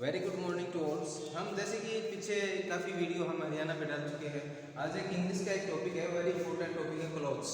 Very good morning to all. हम जैसे कि पीछे काफ़ी वीडियो हम हरियाणा पे डाल चुके हैं। आज एक इंग्लिश का एक टॉपिक है, वेरी इंपॉर्टेंट टॉपिक है क्लोथ्स।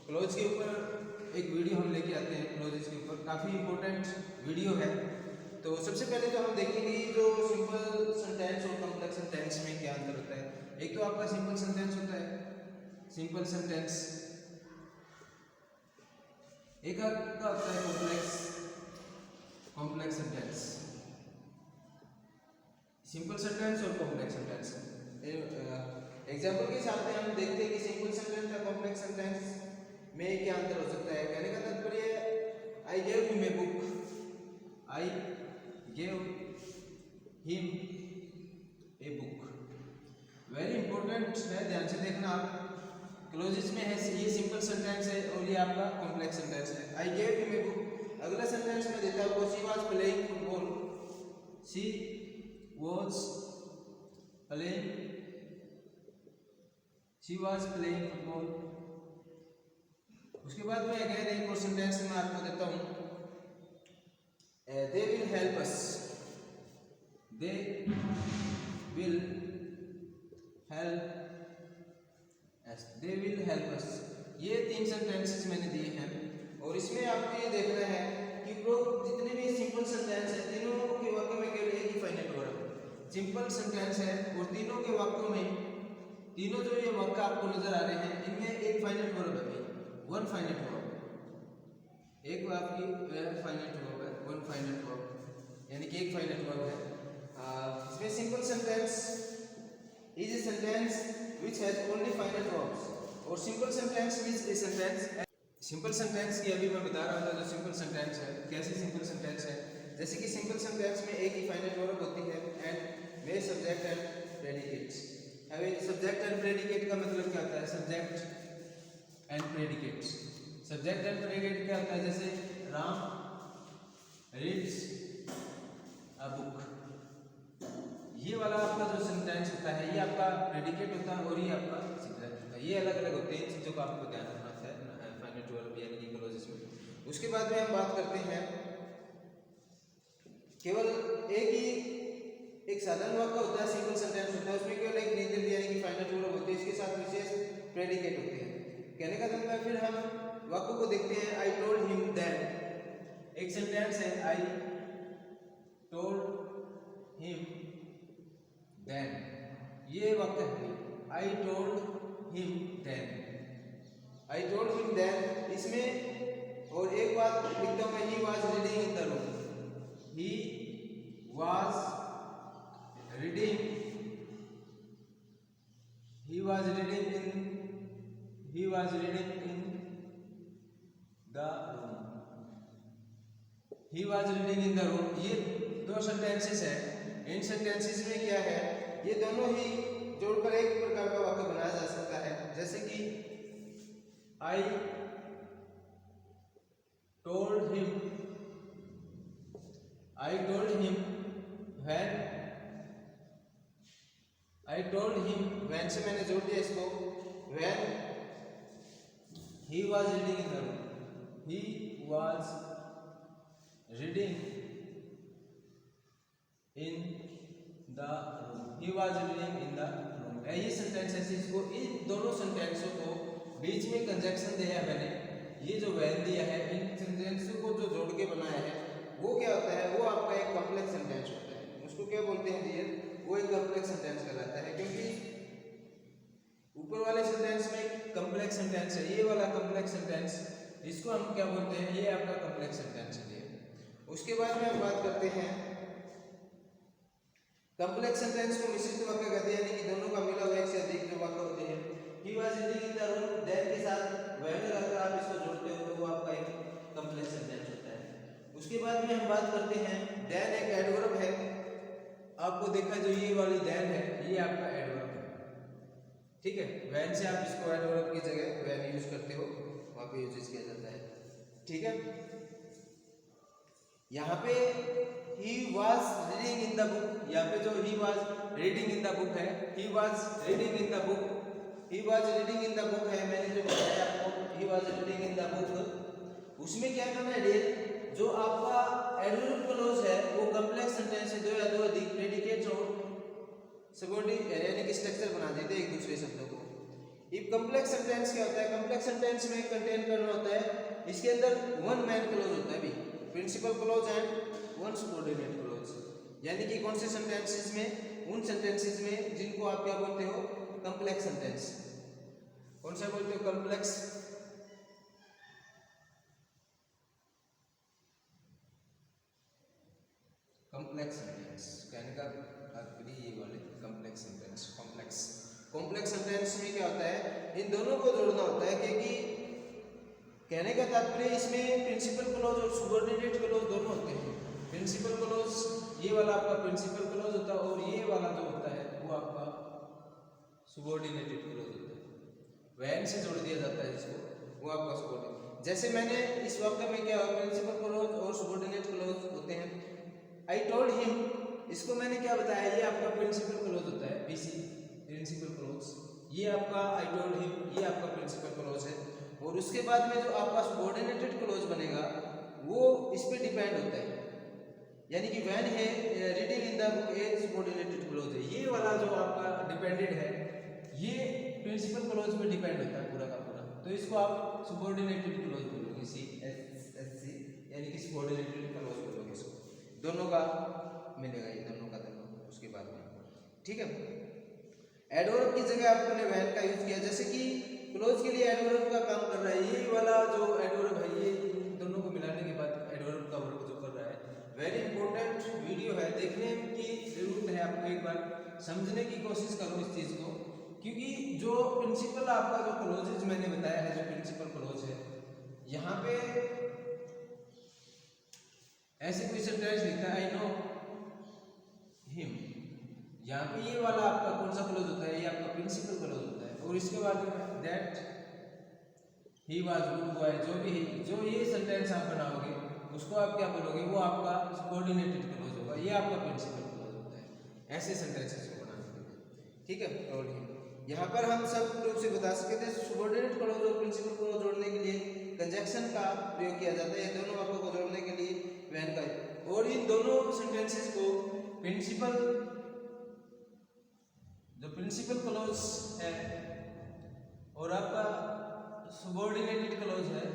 क्लोथ्स के ऊपर एक वीडियो हम लेके आते हैं। क्लोथ्स के ऊपर काफ़ी इंपॉर्टेंट वीडियो है। तो सबसे पहले तो हम देखेंगे जो सिंपल सेंटेंस और कॉम्प्लेक्स सेंटेंस में क्या अंतर होता है। एक तो आपका सिंपल सेंटेंस होता है, सिंपल सेंटेंस। एक आपका होता है complex, complex sentence. Simple sentence और कॉम्प्लेक्स सेंटेंस। एग्जांपल के हिसाब से हम देखते हैं कि सिंपल सेंटेंस और कॉम्प्लेक्स सेंटेंस में क्या अंतर हो सकता है। कहने का तात्पर्य I gave him a book, I gave him a book. Very important है, ध्यान से देखना आप। क्लोजेस में है ये सिंपल सेंटेंस है और ये आपका कॉम्प्लेक्स सेंटेंस है। I gave him a book. अगला सेंटेंस में देता हूँ she was playing football, she was playing, she was playing football। उसके बाद में अगेन एक और सेंटेंस मैं आपको देता हूँ, they will help us, they will help us, they will help us। ये तीन सेंटेंसेस मैंने दिए हैं और इसमें आपको ये देखना है कि जितने भी सिंपल सेंटेंस है तीनों के वाक्य में केवल एक ही फाइनाइट वर्ब सिंपल सेंटेंस है और तीनों के वाक्यों में, तीनों जो ये वाक्य आपको नजर आ रहे हैं इनमें एक फाइनाइट वर्ब है, वन फाइनाइट वर्ब। एक आपकी फाइनाइट वर्ब है, वन फाइनाइट वर्ब, यानी कि एक फाइनाइट वर्ब है। इसमें simple sentence is a sentence which has only finite verbs और simple sentence means a sentence. Simple sentence की अभी मैं बता रहा था जो सिंपल सेंटेंस है, कैसी सिंपल सेंटेंस है। जैसे कि सिंपल सेंटेंस में एक ही फाइनाइट वर्ब होती है एंड में सब्जेक्ट एंड प्रेडिकेट्स। अब सब्जेक्ट एंड प्रेडिकेट का मतलब क्या होता है? Subject and predicates. Subject and predicate क्या होता है? जैसे राम रीड्स अ बुक, ये वाला आपका जो सेंटेंस होता है ये आपका प्रेडिकेट होता है और ये आपका सब्जेक्ट होता है। ये अलग अलग होते हैं, इन चीज़ों का आपको ध्यान रखना है फाइनाइट वर्ब यानी कि क्लोजेस में। उसके बाद में हम बात करते हैं केवल एक साधारण वाक्य होता है, सिंपल सेंटेंस होता है, उसमें केवल एक नेगेटिव यानी कि फाइनाइट वर्ब होती है, इसके साथ विशेष प्रेडिकेट होते हैं। कहने का मतलब फिर हम वाक्य को देखते हैं। आई टोल्ड हिम दैट, एक सेंटेंस है आई टोल्ड हिम देन, ये वाक्य है I told him then, I told him then. इसमें और एक बात लिखता हूं मैं, he was reading in the room, he was reading, he was reading in the room, he was reading in the room। ये दो सेंटेंसेस है। इन सेंटेंसेस में क्या है, ये दोनों ही जोड़कर एक प्रकार का वाक्य बनाया जा सकता है। जैसे कि I told him when से मैंने जोड़ दिया इसको, when he was reading in the room, he was reading in the room, he was reading in the room। ये सेंटेंस है, इसको इन दोनों सेंटेंसों को बीच में कंजक्शन दिया है मैंने, ये जो when दिया है, इन सेंटेंसों को जो जोड़ के बनाया है वो क्या होता है, वो आपका एक कॉम्प्लेक्स सेंटेंस होता है। उसको क्या बोलते हैं डियर, वो एक कॉम्प्लेक्स सेंटेंस कहलाता है, क्योंकि ऊपर वाले सेंटेंस में कॉम्प्लेक्स सेंटेंस है, ये वाला कॉम्प्लेक्स सेंटेंस, इसको हम क्या बोलते हैं, ये आपका कॉम्प्लेक्स सेंटेंस है। उसके बाद में हम बात करते हैं कॉम्प्लेक्स सेंटेंस को मिश्रित वाक्य कहते हैं, यानी कि दोनों का मिला हुआ एक से अधिक जो वाक्य होते हैं। He was reading in the room, then के साथ व्हेन लगाकर आप इसको जोड़ते हो तो वो आपका एक कॉम्प्लेक्स सेंटेंस होता है। उसके बाद में हम बात करते हैं देन, एक एडवर्ब है। आपको देखा जो ये वाली देन है ये आपका एडवर्ब है, ठीक है। व्हेन से आप इसको एडवर्ब की जगह व्हेन यूज करते हो, वहां पे यूज किया जाता है, ठीक है। यहाँ पे he was reading in the book, यहाँ पे जो he was reading in the book है, he was reading in the book, he was reading in the book है, मैंने जो बताया आपको he was reading in the book। उसमें क्या करना है डियर, जो आपका एडवर्ब क्लोज है वो कॉम्प्लेक्स सेंटेंस है, दो या दो यानी कि स्ट्रक्चर बना देते हैं एक दूसरे शब्दों को। इफ कॉम्प्लेक्स सेंटेंस क्या होता है? कॉम्प्लेक्स सेंटेंस में कंटेन करना होता है, इसके अंदर वन मैन क्लोज होता है भी, principal clause and one subordinate clause. यानी कि कौन से सेंटेंसेस में? उन सेंटेंसेस में जिनको आप क्या बोलते हो? Complex sentence. कौन सा बोलते हो? कॉम्प्लेक्स। कॉम्प्लेक्स सेंटेंस कहने का तात्पर्य ये वाले कॉम्प्लेक्स सेंटेंस। कॉम्प्लेक्स सेंटेंस में क्या होता है? इन दोनों को जोड़ना होता है, क्योंकि कहने का तात्पर्य इसमें प्रिंसिपल क्लोज और सबऑर्डिनेट क्लोज दोनों होते हैं। प्रिंसिपल क्लोज ये वाला आपका प्रिंसिपल क्लोज होता है, और ये वाला जो होता है वो आपका सबऑर्डिनेटेड क्लोज होता है। वैन से जोड़ दिया जाता है इसको, वो आपका सबऑर्डिनेट। जैसे मैंने इस वाक्य में क्या प्रिंसिपल क्लोज और सबऑर्डिनेट क्लोज होते हैं। आई टोल्ड हिम, इसको मैंने क्या बताया? ये आपका प्रिंसिपल क्लोज होता है, पीसी प्रिंसिपल क्लोज। ये आपका आई टोल्ड हिम, ये आपका प्रिंसिपल क्लोज है। और उसके बाद में जो आपका सबऑर्डिनेटेड क्लोज बनेगा वो इस पे डिपेंड होता है। यानी कि व्हेन है reading in the book A subordinated close है। ये वाला जो आपका डिपेंडेंट है ये प्रिंसिपल क्लोज पे डिपेंड होता है पूरा का पूरा, तो इसको आप सबऑर्डिनेटेड क्लोज बोलोगे, सी यानी कि सबऑर्डिनेटेड क्लोज बोलोगे इसको। दोनों का मिलेगा, ये दोनों का दोनों उसके बाद में, ठीक है। एडवर्ब की जगह आपने व्हेन का यूज किया, जैसे कि क्लोज के लिए एडवर्ब का काम कर रहा है। ये वाला जो एडवर्ब है ये दोनों को मिलाने के बाद एडवर्ब का वर्क जो कर रहा है। वेरी इंपॉर्टेंट वीडियो है, देखने की जरूरत है आपको, एक बार समझने की कोशिश करो इस चीज को, क्योंकि जो प्रिंसिपल आपका जो क्लोजेज मैंने बताया है, जो प्रिंसिपल क्लोज है, यहाँ पे ऐसे कोई सेंटेंस लिखा है आई नो हिम, यहाँ पे ये वाला आपका कौन सा क्लोज होता है? ये आपका प्रिंसिपल क्लोज होता है। और इसके बाद में that he was good boy, जो ये सेंटेंस आप बनाओगे उसको आप क्या बोलोगे? वो आपका सबऑर्डिनेटेड क्लोज होगा, ये आपका प्रिंसिपल क्लोज होता है। ऐसे सेंटेंसेस को बनाने के लिए, ठीक है। टोल्ड हिम, यहाँ पर हम सब रूप से बता सकते थे सबऑर्डिनेट क्लोज और प्रिंसिपल क्लोज जोड़ने के लिए कंजक्शन का प्रयोग किया जाता है। ये दोनों वाक्यों को जोड़ने के लिए व्हेन का, और इन दोनों सेंटेंसेस को प्रिंसिपल क्लोज है और आपका सबऑर्डिनेटेड क्लोज है,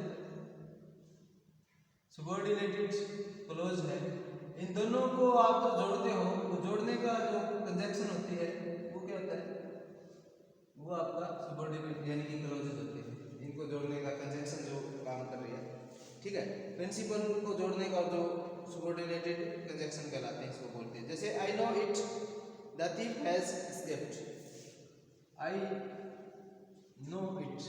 इन दोनों को आप जो जोड़ते हो, वो जोड़ने का जो कंजक्शन होती है वो क्या होता है? वो आपका सबऑर्डिनेट यानी कि क्लोजेस होते हैं। इनको जोड़ने का कंजक्शन जो काम कर रही है, ठीक है। प्रिंसिपल को जोड़ने का जो सबऑर्डिनेटेड कंजक्शन कहलाते हैं, इसको बोलते हैं। जैसे I know it the thief has escaped, I know it,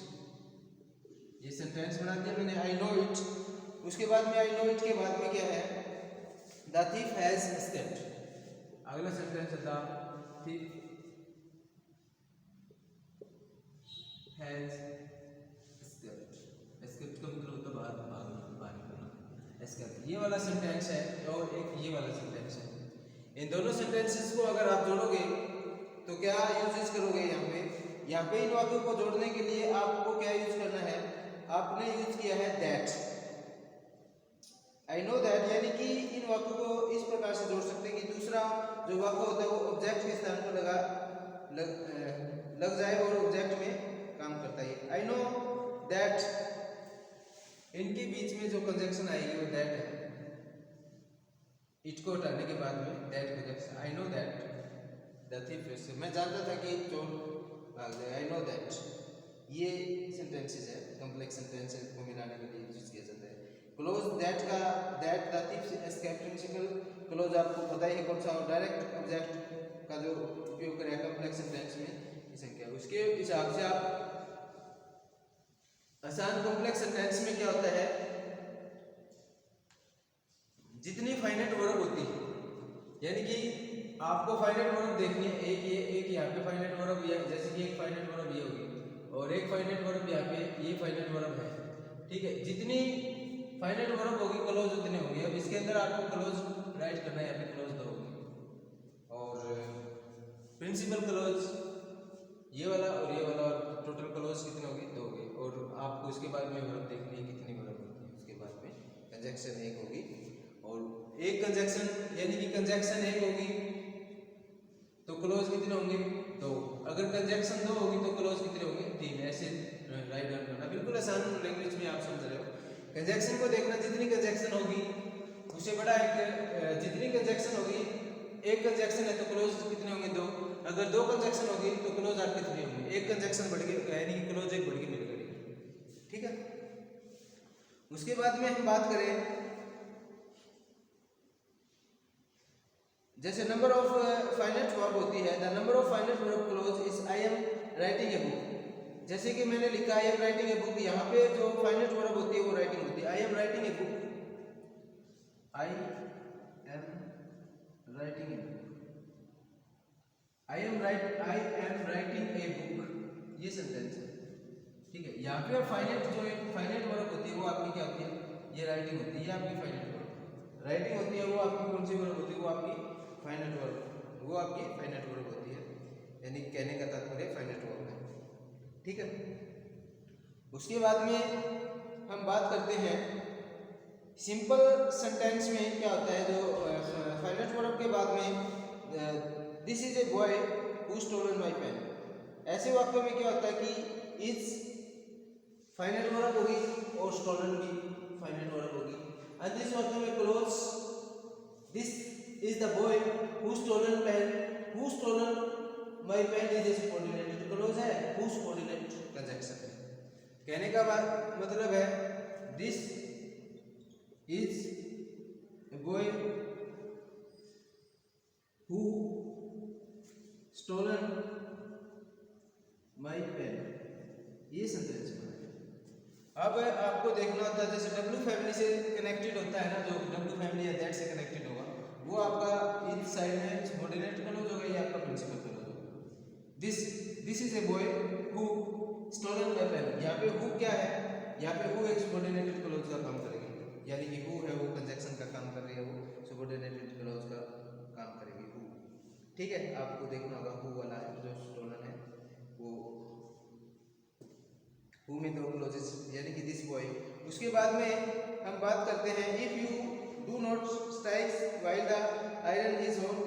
ये सेंटेंस बना दिया मैंने, आई नो इट। उसके बाद में आई नो इट के बाद में क्या है? The thief has escaped। अगला सेंटेंस है the thief has escaped। escaped का मतलब होता है बाहर निकलना, escape। ये वाला सेंटेंस है और एक ये वाला सेंटेंस है। इन दोनों सेंटेंसेस को अगर आप जोड़ोगे तो क्या यूजेस करोगे? यहाँ पे इन वाक्यों को जोड़ने के लिए आपको क्या यूज करना है? आपने यूज किया है दैट, आई नो दैट, यानी कि इन वाक्यों को इस प्रकार से जोड़ सकते हैं कि दूसरा जो वाक्य होता है वो ऑब्जेक्ट के स्थान पर लग जाए और ऑब्जेक्ट में काम करता है। आई नो दैट, इनके बीच में जो कंजक्शन आएगी वो दैट है, इट को हटाने के बाद में that conjunction. I know that the thief is, मैं जानता था कि चोर भाग जाए, आई नो दैट। ये सेंटेंसेस है, कॉम्प्लेक्स सेंटेंसेस को मिलाने के लिए यूज किया जाता है। क्लोज दैट का, that the thief escaped principal clause आपको पता ही कौन सा, डायरेक्ट ऑब्जेक्ट का जो उपयोग करें कॉम्प्लेक्स सेंटेंस में संख्या, उसके हिसाब से आप आसान कॉम्प्लेक्स सेंटेंस में क्या होता है? जितनी फाइनाइट वर्ब होती है, यानी कि आपको फाइनाइट वर्ब देखनी है, एक यहाँ पे फाइनाइट वर्ब, जैसे कि एक फाइनाइट वर्ब ये होगी और एक फाइनाइट वर्ब यहाँ पे, ये फाइनाइट वर्ब है, ठीक है। जितनी फाइनाइट वर्ब होगी क्लोज उतने होंगे। अब इसके अंदर आपको क्लोज राइट करना है, यहाँ पे क्लोज दो होगी, और प्रिंसिपल क्लोज ये वाला और ये वाला, और टोटल क्लोज कितने होगी? दो होगी। और आपको इसके बाद में वर्ब देखनी है कितनी वर्ब होती है। उसके बाद में कंजक्शन एक होगी, और एक कंजक्शन यानी कि कंजक्शन एक होगी तो क्लोज कितने होंगे? 2। अगर कंजक्शन 2 होगी तो क्लोज कितने होंगे? 3। ऐसे राइट डाउन करना, बिल्कुल आसान लैंग्वेज में आप समझ रहे हो। कंजक्शन को देखना, जितनी कंजक्शन होगी उससे बड़ा एक, जितनी कंजक्शन होगी, एक कंजक्शन है तो क्लोज कितने होंगे? 2। अगर 2 कंजक्शन होगी तो क्लोज आपके 3 होंगे। एक कंजक्शन बढ़ गई यानी कि क्लोज एक बढ़ के मिल गई। ठीक है। उसके बाद में हम बात करें जैसे नंबर ऑफ फाइनाइट वर्ब होती है, the number of finite verb close is I am writing a book. जैसे कि मैंने लिखा I am writing a book, यहाँ पे जो फाइनाइट वर्ब होती है वो राइटिंग होती है। I am writing a book, I am writing a book, I am writing a book, ये सेंटेंस है। ठीक है। यहाँ पे फाइनाइट जो फाइनाइट वर्ब होती है वो आपकी क्या होती है? ये राइटिंग होती है, ये आपकी फाइनाइट वर्ब। राइटिंग होती है वो आपकी कौन सी वर्ब होती है? वो आपकी फाइनाइट वर्ब, वो आपकी फाइनाइट वर्ब होती है, यानी कहने का तात्पर्य फाइनाइट वर्ब है। ठीक है। उसके बाद में हम बात करते हैं सिंपल सेंटेंस में क्या होता है, जो फाइनाइट वर्ब के बाद में this is a boy who stolen my pen. ऐसे वाक्यों में क्या होता है कि इज फाइनाइट वर्ब होगी और स्टोलन भी फाइनाइट वर्ब होगी। एंड दिस वाक्य में clause this is the boy who stolen pen, who stolen my pen is a subordinate clause है, हु सबऑर्डिनेट कंजक्शन है। कहने का मतलब है this is a boy who stolen my pen, ये सेंटेंस है। अब आपको देखना होता है जैसे डब्ल्यू फैमिली से कनेक्टेड होता है ना, जो डब्ल्यू फैमिली या दैट से कनेक्टेड होगा वो आपका इस साइड में सबऑर्डिनेट क्लोज होगा, ये आपका प्रिंसिपल क्लोज होगा। This is a boy who stolen my pen, यहाँ पे हु क्या है? यहाँ पे हु एक सबऑर्डिनेटेड क्लोज का काम करेगी, यानी कि हु है वो कंजक्शन का काम कर रही है, वो सबऑर्डिनेटेड क्लोज का काम करेगी हु। ठीक है। आपको देखना होगा हु वाला है जो स्टोलन है वो हु में 2 क्लोजेस, यानी कि दिस बॉय। उसके बाद में हम बात करते हैं if you do not strike while the iron is on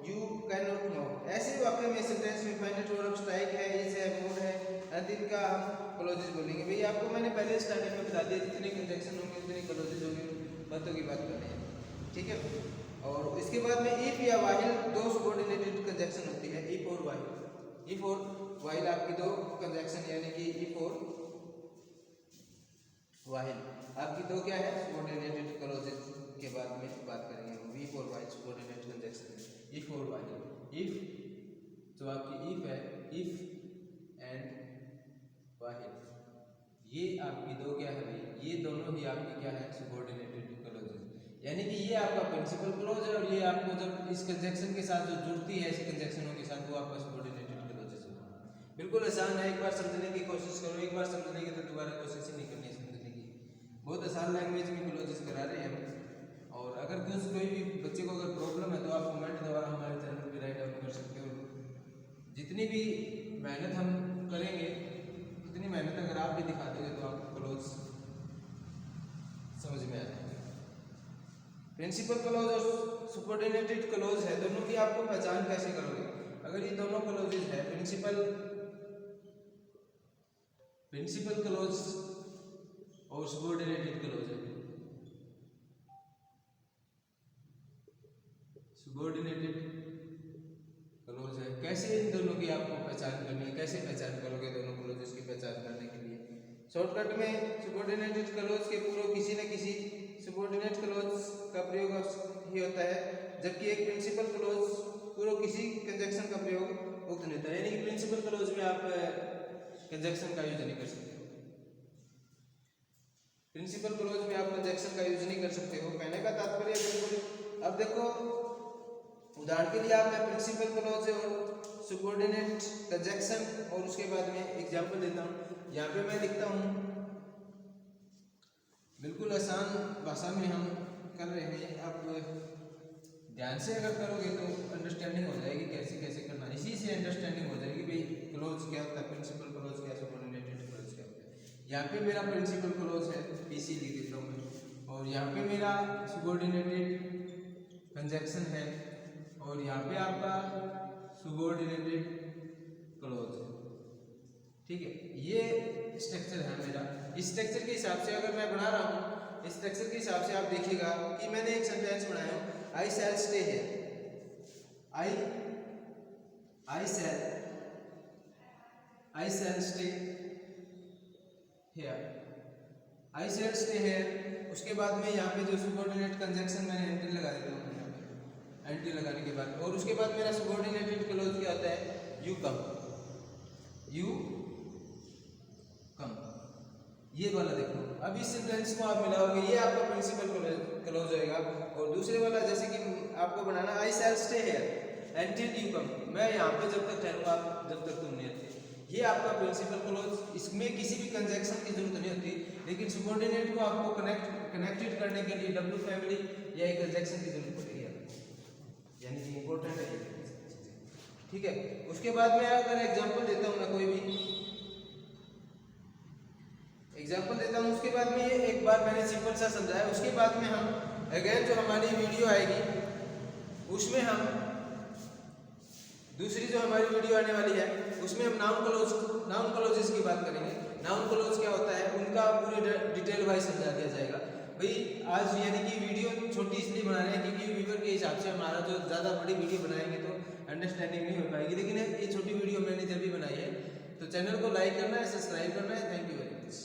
you can not know. ऐसे वाक्य में सेंटेंस में फाइनाइट वर्ब स्ट्राइक है, इज है, मोड है, एंड इनका हम क्लोजेस बोलेंगे। भाई आपको मैंने पहले स्टार्टिंग में बता दिया जितने कंजक्शन होंगे उतने क्लोजेस होंगे, बातों की बात करनी है। ठीक है। और इसके बाद में इफ या व्हाइल 2 सबऑर्डिनेटेड कंजक्शन होती है, इफ और व्हाइल। इफ और व्हाइल आपकी 2 कंजक्शन, यानी कि इफ और व्हाइल आपकी 2 क्या है? सबऑर्डिनेटेड क्लोजेस के बाद में बात करेंगे हम इफ और व्हाइल सबऑर्डिनेट कंजक्शन। इफ और व्हाइल, इफ जो आपकी इफ है, इफ एंड व्हाइल, ये आपकी 2 क्या है भाई? ये दोनों ही आपकी क्या है? सबऑर्डिनेटेड क्लोजेस, यानी कि ये आपका प्रिंसिपल क्लोज है और ये आपको जब इस कंजक्शन के साथ जो जुड़ती है ऐसे कंजक्शनों के साथ वो आपका सबऑर्डिनेटेड क्लोजेस होगा। बिल्कुल आसान है, एक बार समझने की कोशिश करो, एक बार समझ लेंगे तो दोबारा कोशिश ही नहीं करनी समझने की। बहुत आसान लैंग्वेज में क्लोजेस करा रहे हैं हम। और अगर कोई भी बच्चे को अगर प्रॉब्लम है तो आप कमेंट द्वारा हमारे चैनल पर राइट डाउन कर सकते हो। जितनी भी मेहनत हम करेंगे उतनी मेहनत अगर आप भी दिखा दोगे तो आपको क्लोज समझ में आ जाएगा। प्रिंसिपल क्लोज और सबऑर्डिनेटेड क्लोज है, दोनों की आपको पहचान कैसे करोगे? अगर ये दोनों क्लोजेस है, प्रिंसिपल क्लोज और सबऑर्डिनेटेड क्लोज है, सबऑर्डिनेटेड क्लोज है, कैसे इन दोनों की आपको पहचान करनी है? कैसे पहचान करोगे दोनों क्लोजेस की पहचान करने के लिए? शॉर्टकट में सबऑर्डिनेटेड क्लोज के पूर्व किसी न किसी सबऑर्डिनेट क्लोज का प्रयोग ही होता है, जबकि एक प्रिंसिपल क्लोज पूर्व किसी कंजक्शन का प्रयोग उक्त नहीं होता है, यानी कि प्रिंसिपल क्लोज में आप कंजक्शन का यूज नहीं कर सकते हो। प्रिंसिपल क्लोज में आप कंजक्शन का यूज नहीं कर सकते हो, कहने का तात्पर्य बिल्कुल। अब देखो उदाहरण के लिए आप मैं प्रिंसिपल क्लोज और सबऑर्डिनेट कंजक्शन और उसके बाद में एग्जांपल देता हूँ। यहाँ पे मैं लिखता हूँ, बिल्कुल आसान भाषा में हम कर रहे हैं, आप ध्यान से अगर करोगे तो अंडरस्टैंडिंग हो जाएगी कैसे कैसे करना, इसी से अंडरस्टैंडिंग हो जाएगी भाई क्लोज क्या होता है, प्रिंसिपल क्लोज क्या, सबऑर्डिनेटेड क्लोज क्या होता है। यहाँ पे मेरा प्रिंसिपल क्लोज है, पीसी लिख देता हूँ मैं, और यहाँ पे मेरा सबऑर्डिनेटेड कंजक्शन है, और यहाँ पे आपका subordinated clause। ठीक है, ये स्ट्रक्चर है मेरा। इस स्ट्रक्चर के हिसाब से अगर मैं बना रहा हूँ, इस स्ट्रक्चर के हिसाब से आप देखिएगा कि मैंने एक सेंटेंस बनाया हूँ, I shall stay here. I shall stay here, I shall stay here. उसके बाद में यहाँ पे जो सबऑर्डिनेट कंजंक्शन मैंने एंटी लगा देता हूँ यहाँ पे, एंटी लगाने के बाद, और उसके बाद मेरा सबऑर्डिनेटेड क्लोज क्या होता है, यू कम, यू कम। ये वाला देखो, अब इस सेंटेंस को आप मिलाओगे, ये आपका प्रिंसिपल क्लोज होएगा। और दूसरे वाला जैसे कि आपको बनाना, I shall stay here until you come, मैं यहाँ पे जब तक ठहरूंगा जब तक तुम नहीं आते। ये आपका प्रिंसिपल क्लोज, इसमें किसी भी कंजंक्शन की जरूरत नहीं होती, लेकिन सबऑर्डिनेट को आपको कनेक्टेड करने के लिए डब्ल्यू फैमिली या एक कंजंक्शन की जरूरत पड़ेगी, यानी कि इंपॉर्टेंट है ये। ठीक है, उसके बाद मैं अगर एग्जांपल देता हूँ ना, कोई भी एग्जांपल देता हूँ, उसके बाद में ये एक बार मैंने सिंपल सा समझाया। उसके बाद में हम अगेन जो हमारी वीडियो आएगी उसमें हम दूसरी जो हमारी वीडियो आने वाली है उसमें हम नाउन क्लोजेस की बात करेंगे। नाउन क्लोज क्या होता है उनका पूरी डिटेल वाइज समझा दिया जाएगा। भाई आज यानी कि वीडियो छोटी इसलिए बना रहे हैं क्योंकि व्यूअर के हिसाब से हमारा जो ज़्यादा बड़ी वीडियो बनाएंगे तो अंडरस्टैंडिंग नहीं हो पाएगी, लेकिन ये छोटी वीडियो मैंने जब भी बनाई है। तो चैनल को लाइक करना है, सब्सक्राइब करना है। Thank you very much.